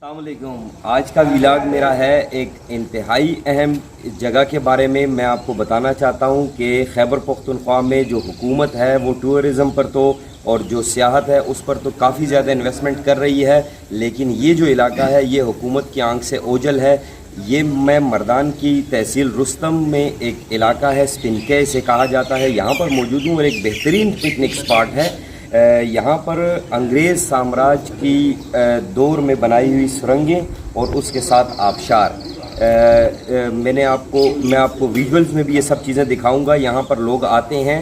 السلام علیکم. آج کا ولاگ میرا ہے ایک انتہائی اہم جگہ کے بارے میں. میں آپ کو بتانا چاہتا ہوں کہ خیبر پختونخوا میں جو حکومت ہے وہ ٹورزم پر تو اور جو سیاحت ہے اس پر تو کافی زیادہ انویسٹمنٹ کر رہی ہے، لیکن یہ جو علاقہ ہے یہ حکومت کی آنکھ سے اوجھل ہے. یہ میں مردان کی تحصیل رستم میں ایک علاقہ ہے، سپنکے اسے کہا جاتا ہے. یہاں پر موجود ہوں اور ایک بہترین پکنک سپاٹ ہے. یہاں پر انگریز سامراج کی دور میں بنائی ہوئی سرنگیں اور اس کے ساتھ آبشار. میں آپ کو ویژولز میں بھی یہ سب چیزیں دکھاؤں گا. یہاں پر لوگ آتے ہیں،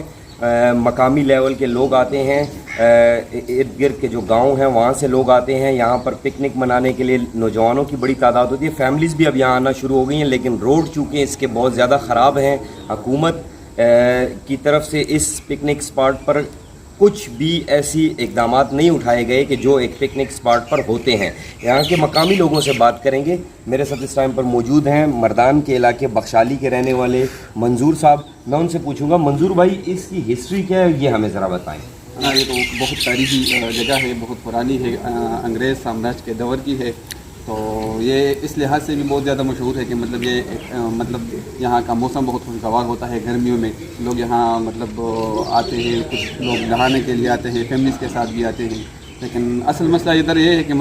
مقامی لیول کے لوگ آتے ہیں، ارد گرد کے جو گاؤں ہیں وہاں سے لوگ آتے ہیں. یہاں پر پکنک منانے کے لیے نوجوانوں کی بڑی تعداد ہوتی ہے. فیملیز بھی اب یہاں آنا شروع ہو گئی ہیں، لیکن روڈ چونکہ اس کے بہت زیادہ خراب ہیں، حکومت کی طرف سے اس پکنک سپاٹ پر کچھ بھی ایسی اقدامات نہیں اٹھائے گئے کہ جو ایک پکنک سپاٹ پر ہوتے ہیں. یہاں کے مقامی لوگوں سے بات کریں گے. میرے ساتھ اس ٹائم پر موجود ہیں مردان کے علاقے بخشالی کے رہنے والے منظور صاحب. میں ان سے پوچھوں گا، منظور بھائی اس کی ہسٹری کیا ہے یہ ہمیں ذرا بتائیں. یہ تو بہت تاریخی جگہ ہے، بہت پرانی ہے، انگریز سامراج کے دور کی ہے. تو یہ اس لحاظ سے بھی بہت زیادہ مشہور ہے کہ مطلب یہاں کا موسم بہت خوشگوار ہوتا ہے. گرمیوں میں لوگ یہاں آتے ہیں، کچھ لوگ نہانے کے لیے آتے ہیں، فیملیز کے ساتھ بھی آتے ہیں. لیکن اصل مسئلہ ادھر یہ ہے کہ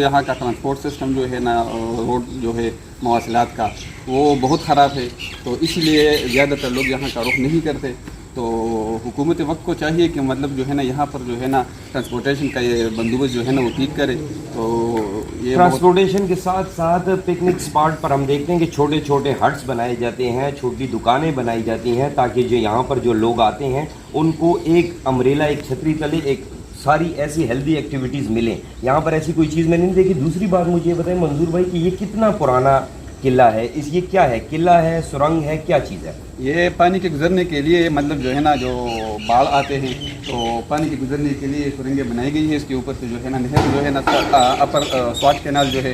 یہاں کا ٹرانسپورٹ سسٹم جو ہے نا، روڈ جو ہے مواصلات کا وہ بہت خراب ہے. تو اس لیے زیادہ تر لوگ یہاں کا رخ نہیں کرتے. تو حکومت وقت کو چاہیے کہ جو ہے نا یہاں پر جو ہے نا ٹرانسپورٹیشن کا یہ بندوبست جو ہے نا وہ ٹھیک کرے. تو یہ ٹرانسپورٹیشن کے ساتھ ساتھ پکنک سپاٹ پر ہم دیکھتے ہیں کہ چھوٹے چھوٹے ہٹس بنائے جاتے ہیں، چھوٹی دکانیں بنائی جاتی ہیں تاکہ جو یہاں پر جو لوگ آتے ہیں ان کو ایک امبریلا، ایک چھتری تلے ایک ساری ایسی ہیلدی ایکٹیویٹیز ملیں. یہاں پر ایسی کوئی چیز میں نہیں دیکھی. دوسری بات مجھے یہ بتائیں منظور بھائی کہ یہ کتنا پرانا قلعہ ہے؟ یہ کیا ہے؟ قلعہ ہے، سرنگ ہے، کیا چیز ہے؟ یہ پانی کے گزرنے کے لیے جو ہے نا جو باڑھ آتے ہیں تو پانی کے گزرنے کے لیے سرنگیں بنائی گئی ہے. اس کے اوپر سے جو ہے نا نہر جو ہے نا اپر سواٹ کینال جو ہے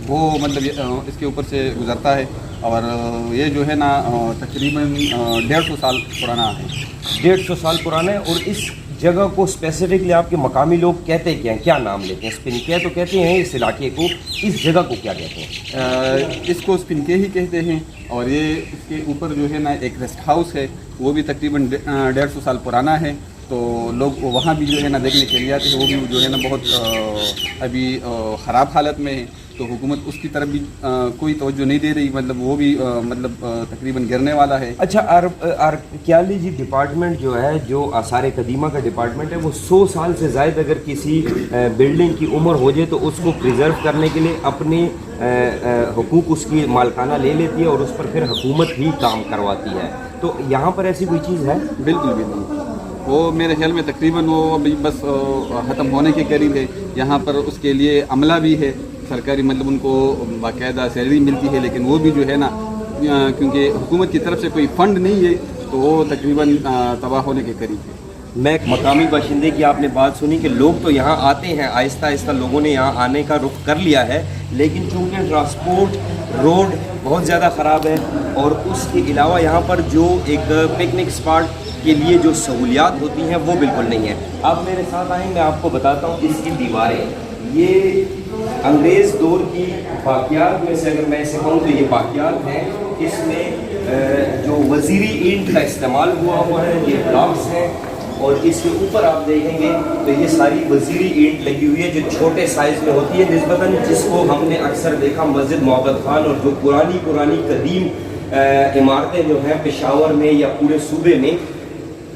وہ اس کے اوپر سے گزرتا ہے. اور یہ جو ہے نا تقریباً 150 سال پرانا ہے. 150 سال پرانا ہے. اور اس جگہ کو اسپیسیفکلی آپ کے مقامی لوگ کہتے کیا ہیں، کیا نام لیتے ہیں؟ سپنکے تو کہتے ہیں اس علاقے کو، اس جگہ کو کیا کہتے ہیں؟ اس کو سپنکے ہی کہتے ہیں. اور یہ اس کے اوپر جو ہے نا ایک ریسٹ ہاؤس ہے، وہ بھی تقریباً 150 سال پرانا ہے. تو لوگ وہاں بھی جو ہے نا دیکھنے کے لیے آتے ہیں. وہ بھی جو ہے نا بہت ابھی خراب حالت میں ہے. تو حکومت اس کی طرف بھی کوئی توجہ نہیں دے رہی. وہ بھی تقریباً گرنے والا ہے. اچھا، آرکیالوجی ڈپارٹمنٹ جو ہے، جو آثار قدیمہ کا ڈپارٹمنٹ ہے، وہ 100 سال سے زائد اگر کسی بلڈنگ کی عمر ہو جائے تو اس کو پریزرو کرنے کے لیے اپنے حقوق اس کی مالکانہ لے لیتی ہے اور اس پر پھر حکومت ہی کام کرواتی ہے. تو یہاں پر ایسی کوئی چیز ہے؟ بالکل بالکل. وہ میرے خیال میں تقریباً وہ ابھی بس ختم ہونے کے قریب ہے. یہاں پر اس کے لیے عملہ بھی ہے سرکاری، ان کو باقاعدہ سیلری ملتی ہے. لیکن وہ بھی جو ہے نا کیونکہ حکومت کی طرف سے کوئی فنڈ نہیں ہے تو وہ تقریباً تباہ ہونے کے قریب ہے. میں ایک مقامی باشندے کی آپ نے بات سنی کہ لوگ تو یہاں آتے ہیں، آہستہ آہستہ لوگوں نے یہاں آنے کا رخ کر لیا ہے، لیکن چونکہ ٹرانسپورٹ روڈ بہت زیادہ خراب ہے اور اس کے علاوہ یہاں پر جو ایک پکنک سپاٹ کے لیے جو سہولیات ہوتی ہیں وہ بالکل نہیں ہیں. آپ میرے ساتھ آئیں، میں آپ کو بتاتا ہوں اس کی دیواریں. یہ انگریز دور کی باقیات میں سے اگر میں اسے کہوں تو یہ باقیات ہیں. اس میں جو وزیری اینٹ کا استعمال ہوا ہے، یہ بلاکس ہیں. اور اس کے اوپر آپ دیکھیں گے تو یہ ساری وزیری اینٹ لگی ہوئی ہے جو چھوٹے سائز میں ہوتی ہے نسبتاً، جس کو ہم نے اکثر دیکھا مسجد محبت خان اور جو پرانی قدیم عمارتیں جو ہیں پشاور میں یا پورے صوبے میں،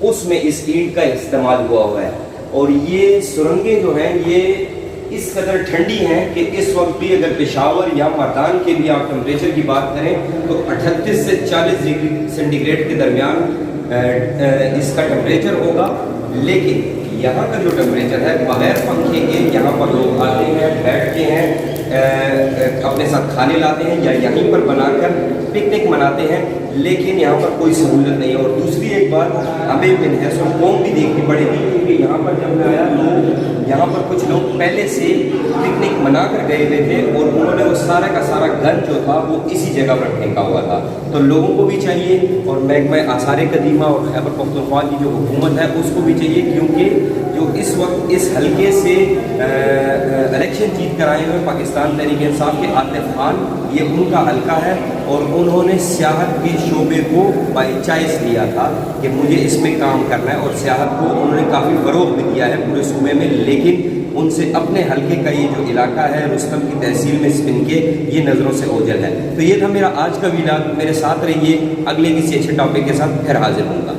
اس میں اس اینٹ کا استعمال ہوا ہے. اور یہ سرنگیں جو ہیں یہ اس قدر ٹھنڈی ہیں کہ اس وقت بھی اگر پشاور یا مردان کے بھی آپ ٹمپریچر کی بات کریں تو 38 سے 40 ڈگری سینٹی گریڈ کے درمیان اس کا ٹمپریچر ہوگا. لیکن یہاں کا جو ٹمپریچر ہے بغیر پنکھے کے یہاں پر لوگ آتے ہیں، بیٹھتے ہیں، اپنے ساتھ کھانے لاتے ہیں یا یہیں پر بنا کر پکنک مناتے ہیں، لیکن یہاں پر کوئی سہولت نہیں ہے. اور دوسری ایک بات ہمیں من حیث القوم بھی دیکھنی پڑے گی کیونکہ یہاں پر جب میں آیا تو یہاں پر کچھ لوگ پہلے سے پکنک منا کر گئے ہوئے تھے اور انہوں نے وہ سارا کا سارا گند جو تھا وہ اسی جگہ پر پھینکا ہوا تھا. تو لوگوں کو بھی چاہیے اور محکمہ آثار قدیمہ اور خیبر پختونخوا کی جو حکومت ہے اس کو بھی چاہیے، کیونکہ جو اس وقت اس حلقے سے الیکشن جیت کر آئے ہوئے پاکستان پاکستان تحریک انصاف کے عاطف خان، یہ ان کا حلقہ ہے، اور انہوں نے سیاحت کے شعبے کو بائی چوائس لیا تھا کہ مجھے اس میں کام کرنا ہے، اور سیاحت کو انہوں نے کافی فروغ بھی دیا ہے پورے صوبے میں، لیکن ان سے اپنے حلقے کا یہ جو علاقہ ہے رستم کی تحصیل میں سپن کے، یہ نظروں سے اوجھل ہے۔ تو یہ تھا میرا آج کا ویلاگ، میرے ساتھ رہیے، اگلے کسی اچھے ٹاپک کے ساتھ پھر حاضر ہوں گا۔